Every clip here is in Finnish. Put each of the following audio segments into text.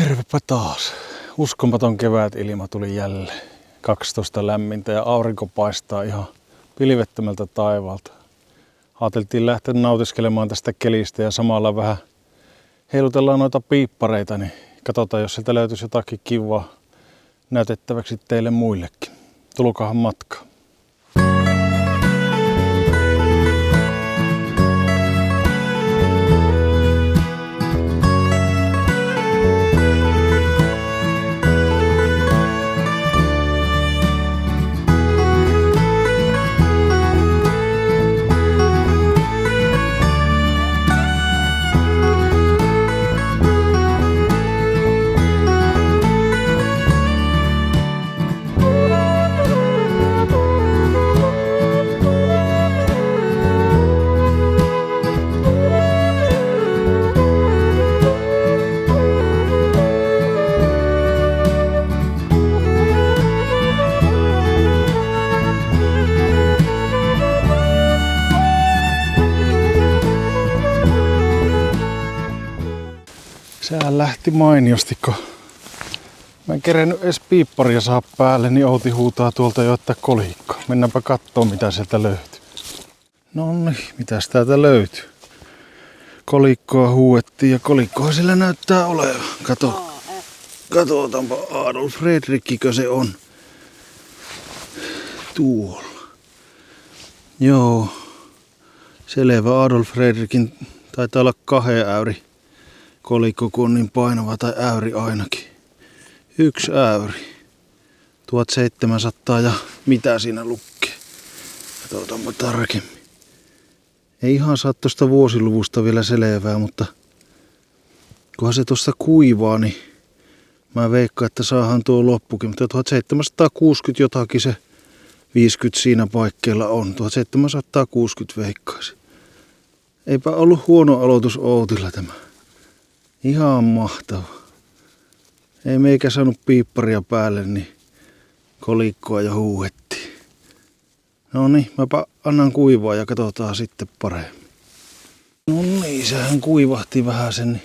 Tervepä taas. Uskomaton kevätilma tuli jälleen. 12 lämmintä ja aurinko paistaa ihan pilvettömältä taivaalta. Ajateltiin lähteä nautiskelemaan tästä kelistä ja samalla vähän heilutellaan noita piippareita, niin katsotaan jos sieltä löytyisi jotakin kivaa näytettäväksi teille muillekin. Tulkaahan matkaan. Sehän lähti mainiosti, kun mä en kerennyt edes piipparia saa päälle, niin Outi huutaa tuolta jo, että kolikko. Mennäänpä kattoo mitä sieltä löytyy. Nonni, mitäs täältä löytyy? Kolikkoa huuettiin ja kolikkohan sillä näyttää olevan. Katsotaanpa Adolf Fredrikkikö se on. Tuolla. Joo. Selvä Adolf Fredrikin taitaa olla 2 äyri. Kolikko kun on niin painava tai äyri ainakin. 1 äyri. 1700 ja mitä siinä lukee. Katsotaanpa tarkemmin. Ei ihan saa tosta vuosiluvusta vielä selvää, mutta kunhan se tosta kuivaa, niin mä veikkaan, että saadaan tuo loppukin. Mutta 1760 jotakin se 50 siinä paikkeilla on. 1760 veikkaisi. Eipä ollut huono aloitus Outilla tämä. Ihan mahtava. Ei meikä saanut piipparia päälle, niin kolikkoa ja huuhettiin. No niin, mäpä annan kuivaa ja katsotaan sitten paremmin. No niin, sehän kuivahti vähän sen. Niin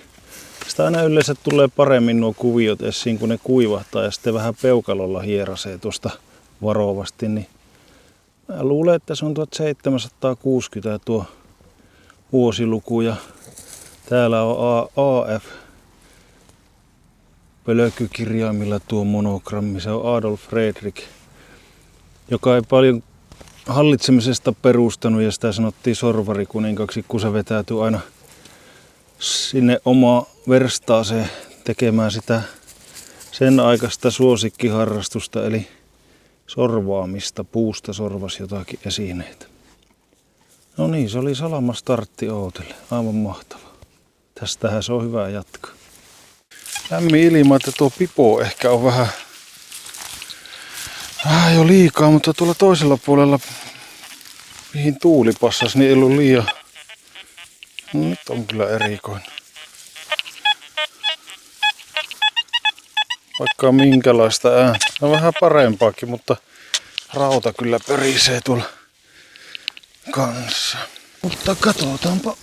sitä aina yleensä tulee paremmin nuo kuviot esiin, kun ne kuivahtaa ja sitten vähän peukalolla hierasee tuosta varovasti. Niin mä luulen, että se on 1760 tuo vuosiluku ja täällä on AF pölkykirjaimilla tuo monogrammi. Se on Adolf Fredrik, joka ei paljon hallitsemisesta perustanut ja sitä sanottiin sorvarikuninkaksi, kun se vetäytyi aina sinne omaa verstaaseen tekemään sitä sen aikaista suosikkiharrastusta eli sorvaamista. Puusta sorvasi jotakin esineitä. No niin, se oli salama startti Outille. Aivan mahtava. Tästähän se on hyvä jatkaa. Lämmin ilma, että tuo pipo ehkä on vähän jo liikaa, mutta tuolla toisella puolella, mihin tuuli passasi, niin ei ollut liian. No, nyt on kyllä erikoinen. Vaikka minkälaista ääntä. No vähän parempaakin, mutta rauta kyllä pörisee tuolla kanssa. Mutta katsotaanpa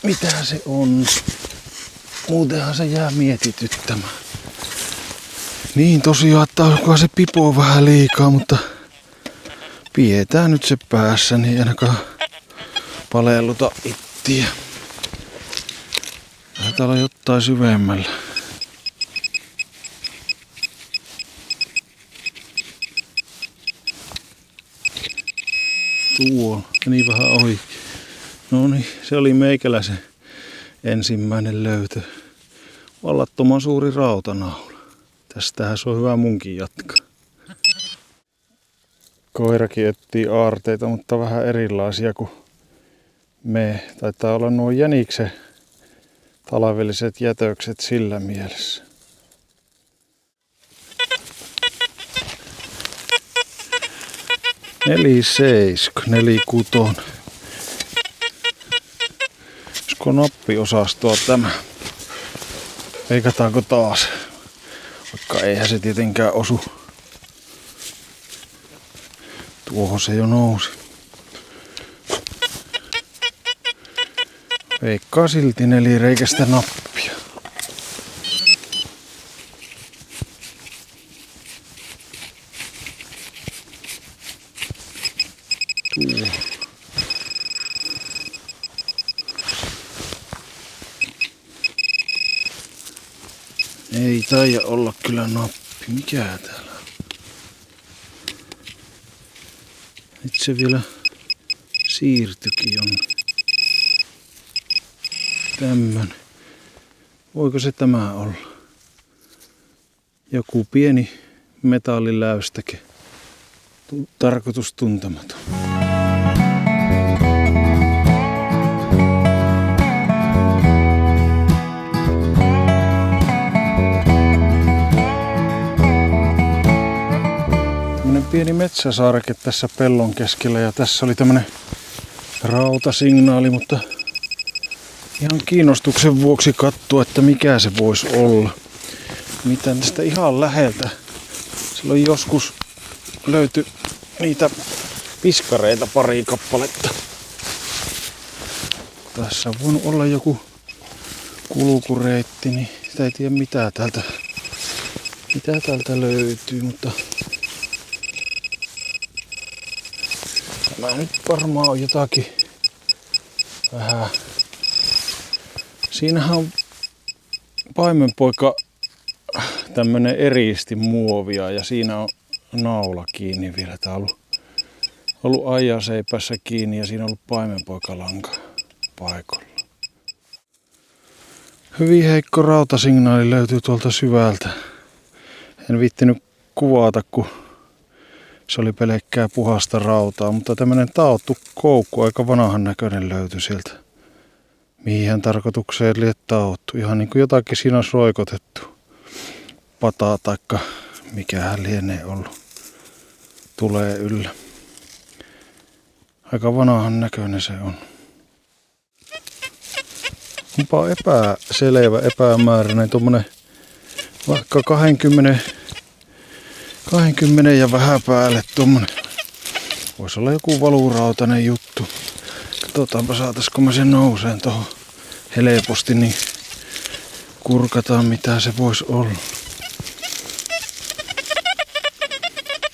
mitä se on. Muutenhan se jää mietityttämään. Niin tosiaan, että onkohan se pipo vähän liikaa, mutta pidetään nyt se päässä, niin ainakaan palelluta ittiä. Täällä on jotain syvemmällä. Tuo meni vähän ohi. No niin, se oli meikäläisen ensimmäinen löytö. Vallattoman suuri rautanaula. Tästähän se on hyvä munkin jatkaa. Koirakin etsii aarteita, mutta vähän erilaisia kuin me. Taitaa olla nuo jäniksen talvelliset jätökset sillä mielessä. Neliseisko. Olisiko nappiosastoa tämä? Veikataanko taas? Vaikka eihän se tietenkään osu. Tuohon se jo nousi. Veikkaa silti 4-reikäistä nappia. Ei taida olla kyllä nappi. Mikä täällä on? Nyt se vielä siirtyikin jonne. Tämmönen. Voiko se tämä olla? Joku pieni metalliläystäke. Tarkoitus tuntematon. Tämmönen pieni metsäsaareke tässä pellon keskellä ja tässä oli tämmönen rautasignaali, mutta ihan kiinnostuksen vuoksi katsoa, että mikä se voisi olla. Mitä tästä ihan läheltä. Silloin joskus löytyi niitä piskareita pari kappaletta. Tässä on voinut olla joku kulkureitti, niin sitä ei tiedä mitä täältä löytyy, mutta tämä nyt varmaan on jotakin vähän. Siinähän on paimenpoika tämmönen eristi muovia ja siinä on naula kiinni vielä. Tää on ollut aijaseipässä kiinni ja siinä on ollut paimenpoikalanka paikoilla. Hyvin heikko rautasignaali löytyy tuolta syvältä. En viittinyt kuvata, kun se oli pelkkää puhasta rautaa, mutta tämmönen taottu koukku, aika vanhan näköinen löytyi sieltä. Mihin tarkoitukseen lie taottu. Ihan niin kuin jotakin siinä olisi roikotettu. Pataa taikka mikähän lienee ollut. Tulee yllä. Aika vanhan näköinen se on. Onpa epäselvä, epämääräinen. Tuommoinen vaikka 20 ja vähän päälle tuommoinen. Voisi olla joku valurautainen juttu. Katsotaanpa saataisiko me sen nouseen tuohon helposti, niin kurkataan mitä se voisi olla.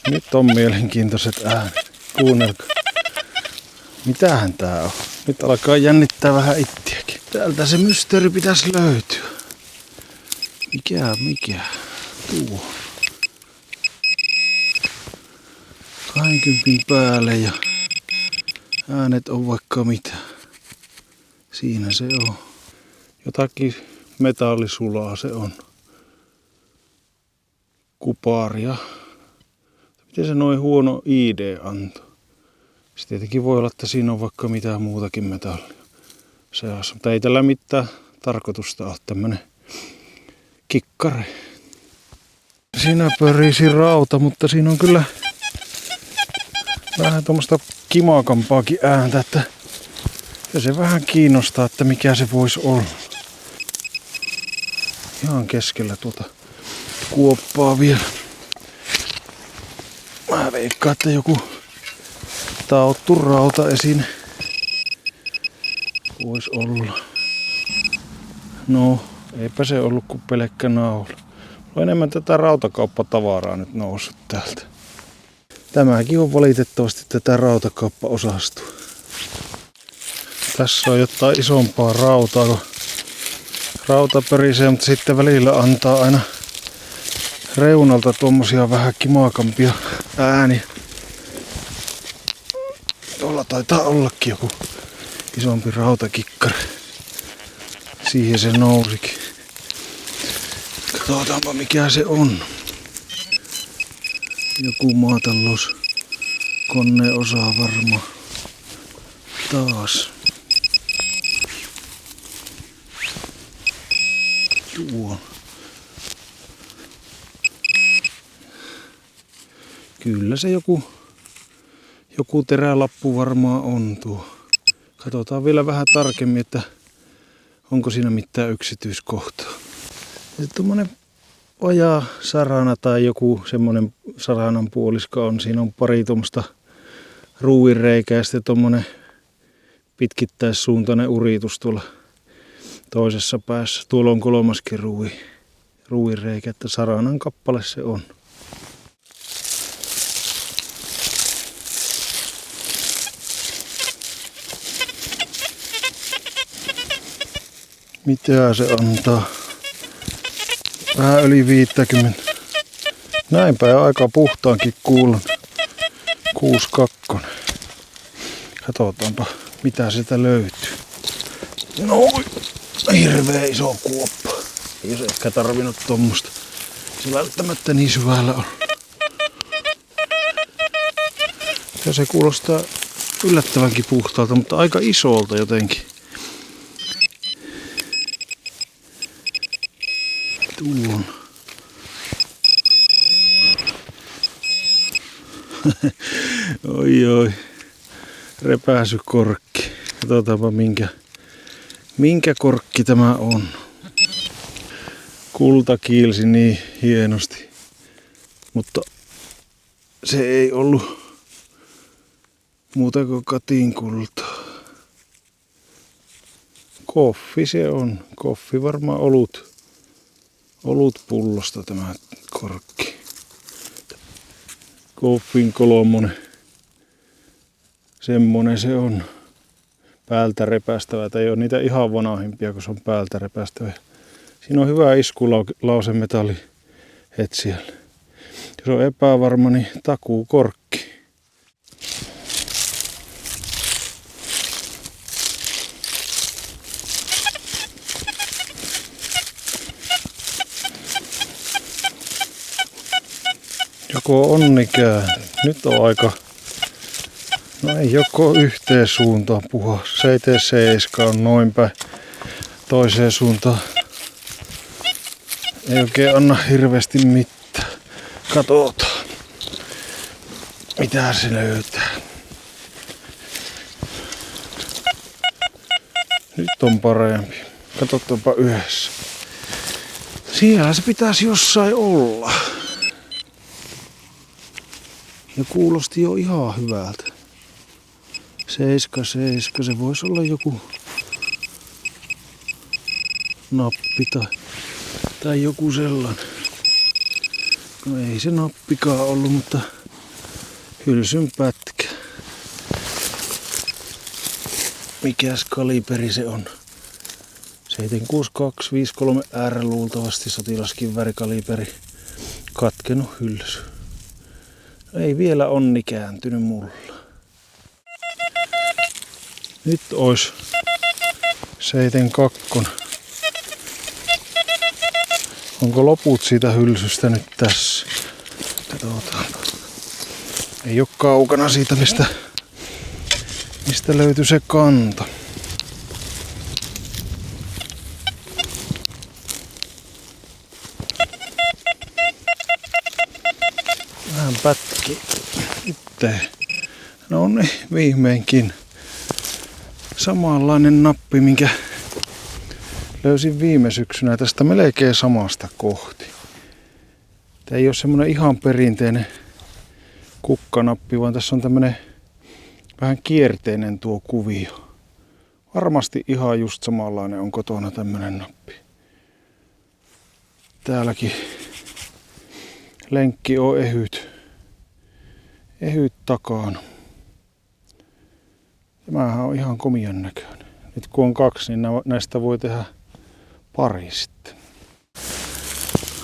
Nyt on mielenkiintoiset äänet. Kuunnelkaa. Mitähän tää on? Nyt alkaa jännittää vähän ittiäkin. Täältä se mysteeri pitäisi löytyä. Mikä? Tuo. 20 päälle ja äänet on vaikka mitä. Siinä se on. Jotakin metallisulaa se on. Kuparia. Miten se noin huono ID antoi? Sitten tietenkin voi olla, että siinä on vaikka mitään muutakin metallia seassa. Mutta ei tällä mitään tarkoitusta ole tämmönen kikkari. Siinä pörisi rauta, mutta siinä on kyllä vähän tuommoista kimakampaakin ääntä, että se vähän kiinnostaa, että mikä se voisi olla. Ihan keskellä tuota kuoppaa vielä. Mä veikkaan, että joku taottu rauta esiin voisi olla. No, eipä se ollut kuin pelkkä naula. On enemmän tätä rautakauppatavaraa nyt noussut täältä. Tämäkin on valitettavasti tätä rautakauppa-osastoa. Tässä on jotain isompaa rautaa, kun rauta pörisee, mutta sitten välillä antaa aina reunalta tuommoisia vähän kimakampia ääniä. Tuolla taitaa ollakin joku isompi rautakikkari. Siihen se nousikin. Katsotaanpa mikä se on. Joku maatalouskoneen osaa varmaan. Taas. Tuo. Kyllä se joku terälappu varmaan on tuo. Katsotaan vielä vähän tarkemmin, että onko siinä mitään yksityiskohtaa. Ja tommonen vajaa sarana tai joku semmonen saranan puoliska on. Siinä on pari tuommoista ruuvinreikää ja sitten tommonen pitkittäissuuntainen uritus tuolla toisessa päässä. Tuolla on kolmaskin ruuvinreikä, että saranan kappale se on. Mitä se antaa? Vähän yli 50. Näinpä aika puhtaankin kuulan. 6.2. Katsotaanpa mitä sieltä löytyy. Noin. Hirveä iso kuoppa. Ei olisi ehkä tarvinnut tommosta. Se välttämättä niin syvällä on. Ja se kuulostaa yllättävänkin puhtaalta, mutta aika isolta jotenkin. Tuon. Oi. Repäisykorkki. Katsotaanpa minkä korkki tämä on. Kulta kiilsi niin hienosti. Mutta se ei ollut muuta kuin katinkultaa. Koffi se on. Koffi varmaan olut pullosta tämä korkki. Koffin 3. Semmonen se on. Päältä repästävä. Tai ei ole niitä ihan vanhimpia, kun se on päältä repästävä. Siinä on hyvä iskulausemetalli etsijällä. Jos on epävarma, niin takuu korkki. Joko onnikään. Nyt on aika. No ei joko yhteen suuntaan puhua. 7 on noin päin toiseen suuntaan. Ei oikein anna hirveästi mitään. Katsotaan. Mitä se löytää. Nyt on parempi. Katsotaanpa yhdessä. Siellä se pitäisi jossain olla. Ja kuulosti jo ihan hyvältä. 7, se voisi olla joku nappi tai joku sellainen. No ei se nappikaan ollut, mutta hylsyn pätkä. Mikäs kaliberi se on? 76253R luultavasti sotilaskiväärikaliberi. Katkenut hylsy. Ei vielä onni kääntynyt mulla. Nyt ois 72. Onko loput siitä hylsystä nyt tässä? Katsotaan. Ei oo kaukana siitä mistä löytyi se kanta. Vähän pätki. No niin, viimeinkin. Samanlainen nappi, minkä löysin viime syksynä tästä melkein samasta kohti. Tää ei ole semmonen ihan perinteinen kukkanappi, vaan tässä on tämmönen vähän kierteinen tuo kuvio. Varmasti ihan just samanlainen on kotona tämmönen nappi. Täälläkin lenkki on ehyt takana. Tämähän on ihan komian näköinen. Nyt kun on 2, niin näistä voi tehdä pari sitten.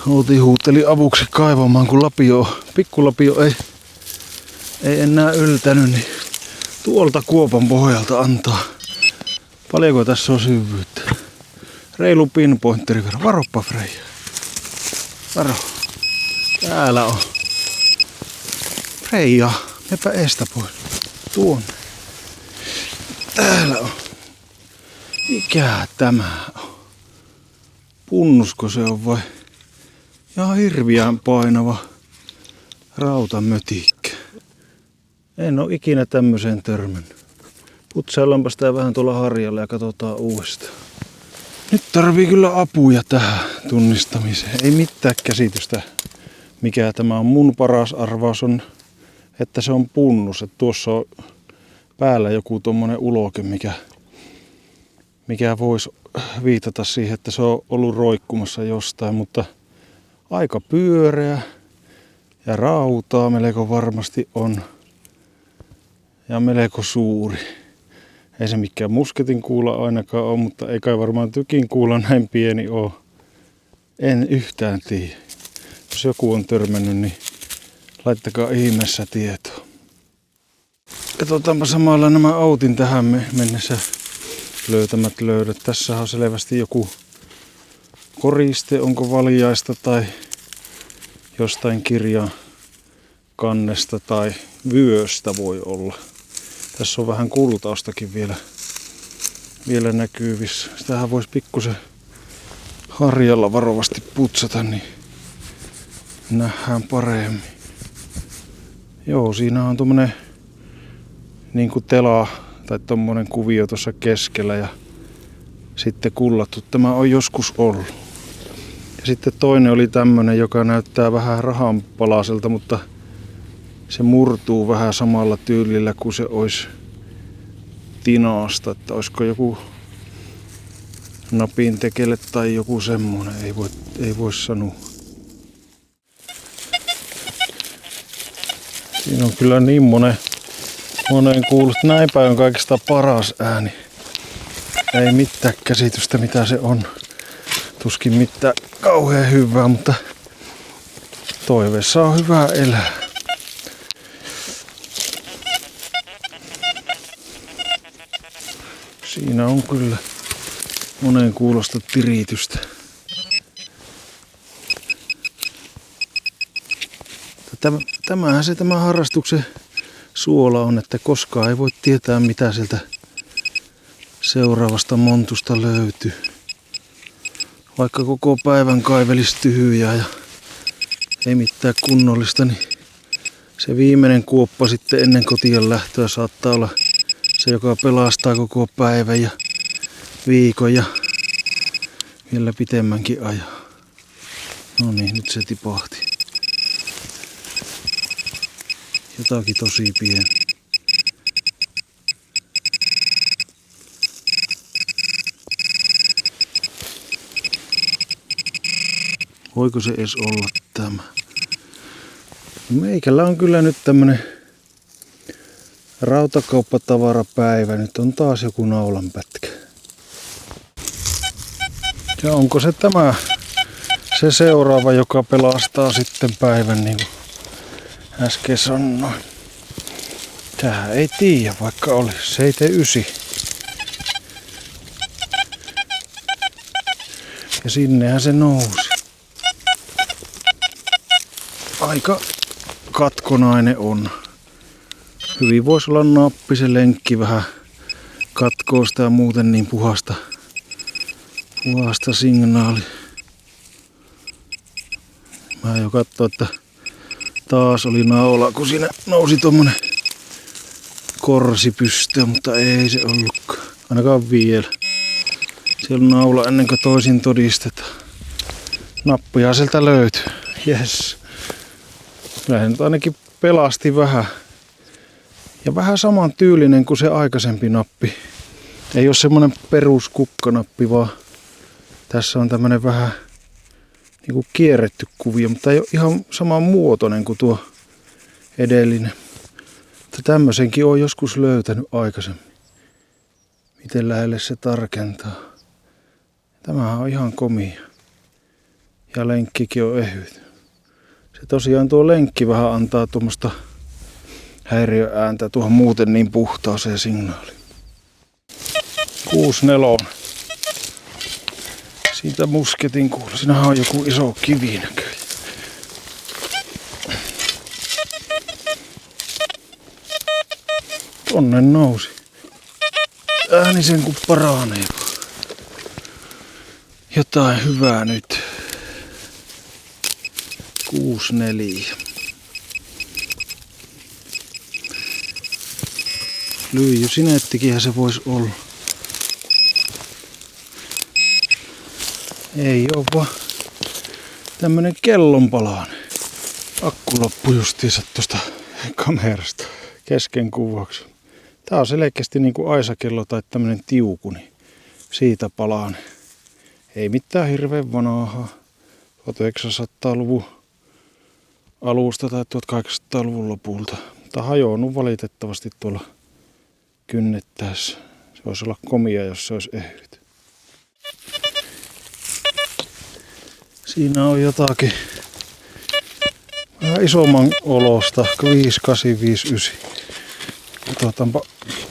Outi huuteli avuksi kaivamaan, kun pikkulapio ei enää yltänyt, niin tuolta kuopan pohjalta antaa. Paljonko tässä on syvyyttä? Reilu pinpointeri verran. Varoppa Freija. Varo. Täällä on. Freija, mepä estä pois. Tuonne. Täällä on. Mikä tämä on? Punnusko se on vai? Ihan hirviän painava rautamötikkä. En oo ikinä tämmöiseen törmännyt. Putsaillaanpa sitä vähän tuolla harjalla ja katsotaan uudestaan. Nyt tarvii kyllä apuja tähän tunnistamiseen. Ei mitään käsitystä mikä tämä on. Mun paras arvaus on, että se on punnus. Että tuossa on päällä joku tommonen uloke, mikä voisi viitata siihen, että se on ollut roikkumassa jostain, mutta aika pyöreä ja rautaa melko varmasti on ja melko suuri. Ei se mikään musketin kuula ainakaan ole, mutta ei kai varmaan tykin kuula näin pieni ole. En yhtään tiedä. Jos joku on törmännyt, niin laittakaa ihmeessä tietoa. Katsotaanpa samalla nämä Outin tähän mennessä löytämät löydöt. Tässä on selvästi joku koriste, onko valjaista tai jostain kirjan kannesta tai vyöstä voi olla. Tässä on vähän kultaustakin vielä näkyvissä. Sitähän voisi pikkusen harjalla varovasti putsata, niin nähdään paremmin. Joo, siinä on tommonen niinku tela tai tommonen kuvio tuossa keskellä ja sitten kullattu. Tämä on joskus ollut. Ja sitten toinen oli tämmönen, joka näyttää vähän rahanpalaselta, mutta se murtuu vähän samalla tyylillä kuin se olisi tinaasta. Että olisiko joku napin tekele tai joku semmonen, ei voi sanoa. Siinä on kyllä niin monen kuullut. Näin päin on kaikista paras ääni. Ei mitään käsitystä mitä se on. Tuskin mitään kauhean hyvää, mutta toiveessa on hyvä elää. Siinä on kyllä monen kuulosta tiritystä. Tämähän se tämä harrastuksen suola on, että koskaan ei voi tietää mitä sieltä seuraavasta montusta löytyy. Vaikka koko päivän kaivelisi tyhjää ja ei mitään kunnollista, niin se viimeinen kuoppa sitten ennen kotiin lähtöä saattaa olla se, joka pelastaa koko päivän ja viikon ja vielä pitemmänkin ajan. No niin, nyt se tipahti. Jotakin tosi pieni. Voiko se edes olla tämä? Meikällä on kyllä nyt tämmönen rautakauppatavarapäivä. Nyt on taas joku naulanpätkä. Ja onko se tämä se seuraava, joka pelastaa sitten päivän niin kuin äsken sanoin? Tähän ei tiedä, vaikka oli 79. Ja sinnehän se nousi. Aika katkonainen on. Hyvin voisi olla nappi, se lenkki vähän katkoo sitä muuten niin puhasta signaali. Mä jo katsoin, että taas oli naula, kun siinä nousi tommonen korsi pystyyn, mutta ei se ollutkaan. Ainakaan vielä. Siellä on naula ennen kuin toisin todistetaan. Nappuja sieltä löytyy. Yes. Kyllä se nyt ainakin pelasti vähän. Ja vähän saman tyylinen kuin se aikaisempi nappi. Ei ole semmonen peruskukkanappi, vaan tässä on tämmönen vähän niinku kierretty kuvio, mutta ei ole ihan saman muotoinen kuin tuo edellinen. Mutta tämmösenkin on joskus löytänyt aikaisemmin. Miten lähelle se tarkentaa. Tämähän on ihan komia. Ja lenkkikin on ehyt. Se tosiaan tuo lenkki vähän antaa tuommoista häiriöääntä tuohon muuten niin puhtaaseen signaaliin. 64. Siitä musketin kuuluu. Siinähän on joku iso kivi näköjään. Tonne nousi. Ääni sen kun paranee. Jotain hyvää nyt. 64. Lyijysinettikinhän se voisi olla. Ei oo vaan tämmönen kellonpalainen. Akku loppui justiinsa tosta kamerasta kesken kuvauksen. Tää on selkeästi niinku aisakello tai tämmönen tiuku, niin siitä palaan. Ei mitään hirveän vanhaa. 1900-luvun alusta tai 1800-luvun lopulta. Mutta hajoonnut valitettavasti tuolla kynnettäessä. Se voisi olla komia, jos se olisi ehyt. Siinä on jotakin vähän isomman olosta, 5859. Katsotaanpa,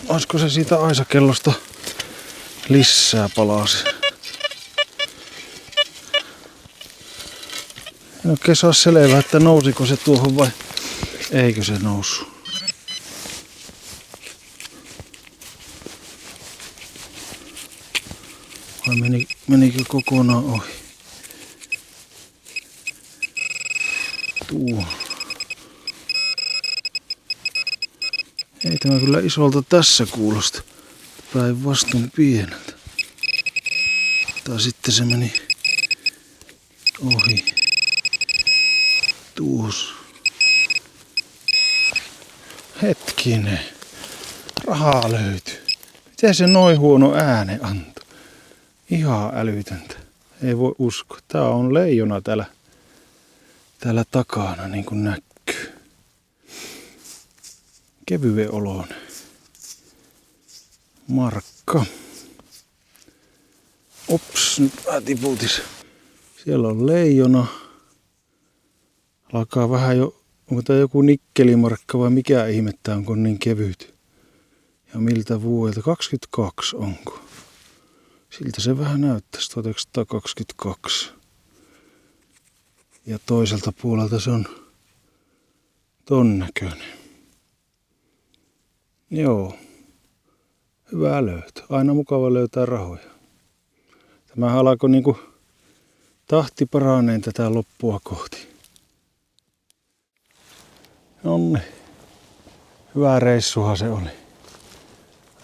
olisiko se siitä aisakellosta lisää palasi. En oikein saa selvää, että nousiko se tuohon vai eikö se noussut. Vai menikö kokonaan ohi? Tuo. Ei tämä kyllä isolta tässä kuulosta. Päinvastoin pieneltä. Tai sitten se meni ohi. Tuus. Hetkinen. Rahaa löytyy. Miten se noin huono ääne antoi? Ihan älytöntä. Ei voi uskoa. Tää on leijona täällä takana, niin kuin näkyy. Kevyen oloinen. Markka. Ops, nyt vähän tiputis. Siellä on leijona. Alkaa vähän jo, onko tää joku nikkelimarkka vai mikä ihmettä on, kun niin kevyt. Ja miltä vuodelta? 22 onko? Siltä se vähän näyttäisi, 1922. Ja toiselta puolelta se on ton näköinen. Joo. Hyvä löytö. Aina mukava löytää rahoja. Tämä alkoi niinku tahti paraneen tätä loppua kohti. Nonni. Hyvä reissuhan se oli.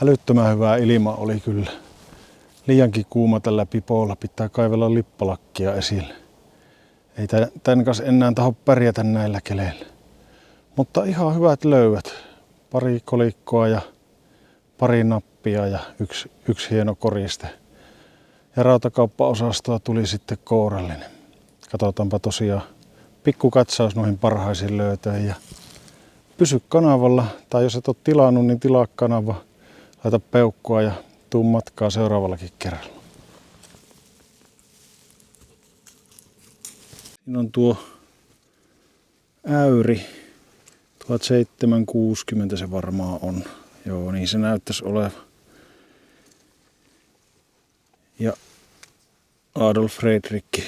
Älyttömän hyvää ilma oli kyllä. Liiankin kuuma tällä pipolla, pitää kaivella lippalakkia esille. Ei tän kanssa enää taho pärjätä näillä keleillä. Mutta ihan hyvät löydöt. Pari kolikkoa ja pari nappia ja yksi hieno koriste. Ja rautakauppaosastoa tuli sitten kourallinen. Katsotaanpa tosiaan pikku katsaus noihin parhaisiin löytöihin. Ja pysy kanavalla, tai jos et ole tilannut, niin tilaa kanava. Laita peukkua ja tuu matkaa seuraavallakin kerralla. Siinä on tuo äyri. 1760 se varmaan on. Joo, niin se näyttäisi olevan. Ja Adolf Fredrik,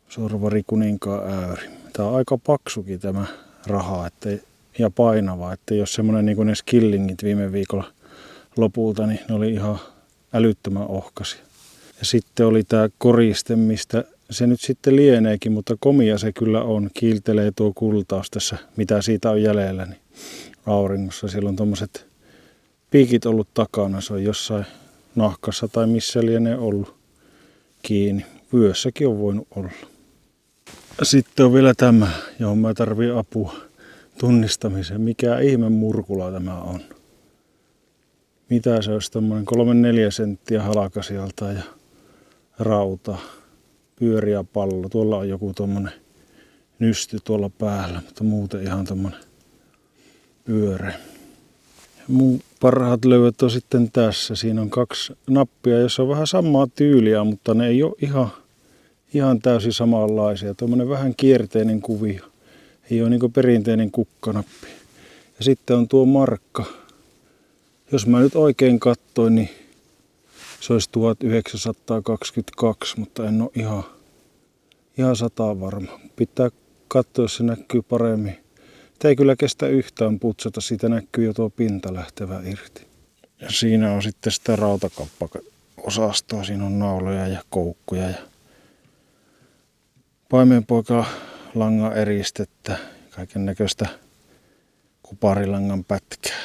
Sorvari kuninkaan äyri. Tää on aika paksukin tämä raha ja painava, että jos semmonen niin kuin ne skillingit viime viikolla lopulta, niin ne oli ihan älyttömän ohkaisia. Ja sitten oli tää koriste, mistä se nyt sitten lieneekin, mutta komia se kyllä on. Kiiltelee tuo kultaus tässä, mitä siitä on jäljellä, niin auringossa. Siellä on tommoset piikit ollut takana. Se on jossain nahkassa tai missä lienee ollut kiinni. Vyössäkin on voinut olla. Sitten on vielä tämä, johon mä tarviin apua tunnistamiseen. Mikä ihme murkula tämä on? Mitä se olisi? Tommonen 3-4 senttiä halkasijalta ja rauta. Pyöriä pallo. Tuolla on joku tommonen nysty tuolla päällä, mutta muuten ihan tommonen pyöreä. Mun parhaat löydöt on sitten tässä. Siinä on 2 nappia, jossa on vähän samaa tyyliä, mutta ne ei ole ihan täysin samanlaisia. Tuommoinen vähän kierteinen kuvio. Ei ole niin perinteinen kukkanappi. Ja sitten on tuo markka. Jos mä nyt oikein katsoin, niin se olisi 1922, mutta en ole ihan 100 varma. Pitää katsoa, jos se näkyy paremmin. Tämä ei kyllä kestä yhtään putsata, siitä näkyy jo tuo pinta lähtevä irti. Ja siinä on sitten sitä rautakappa-osastoa. Siinä on nauloja ja koukkuja ja paimenpoika langan eristettä, kaiken näköistä kuparilangan pätkää.